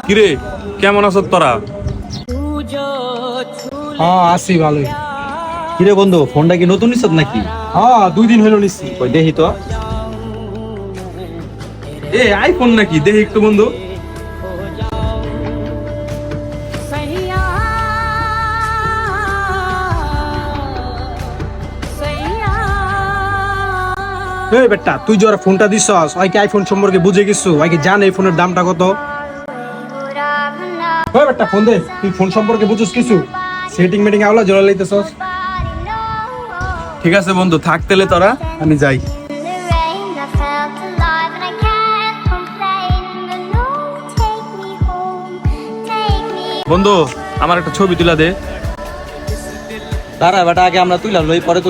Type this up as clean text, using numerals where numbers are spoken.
কিরে কেমন আছো তোরা? হ্যাঁ আছি ভালোই। কিরে বন্ধু, ফোনটা কি নতুন নিছত নাকি? হ্যাঁ 2 দিন হলো নিচ্ছি। ওই দেখি তো। এ আইফোন নাকি দেখি একটু বন্ধু। এই বেটা, তুই যে ওরা ফোনটা দিছস, ওই কি আইফোন সম্পর্কে বুঝে গেছো? ওই কি জানে এই ফোনের দামটা কত? ওই বেটা ফোন দে, তুই ফোন সম্পর্কে বুঝছিস কিছু? সেটিং মিটিং আওলা জোড়া লইতেছস। ঠিক আছে বন্ধু, থাকতেলে তোরা, আমি যাই। বন্ধু আমার একটা ছবি তুলা দে। দাঁড়া বেটা, আগে আমরা তুইলা লই, পরে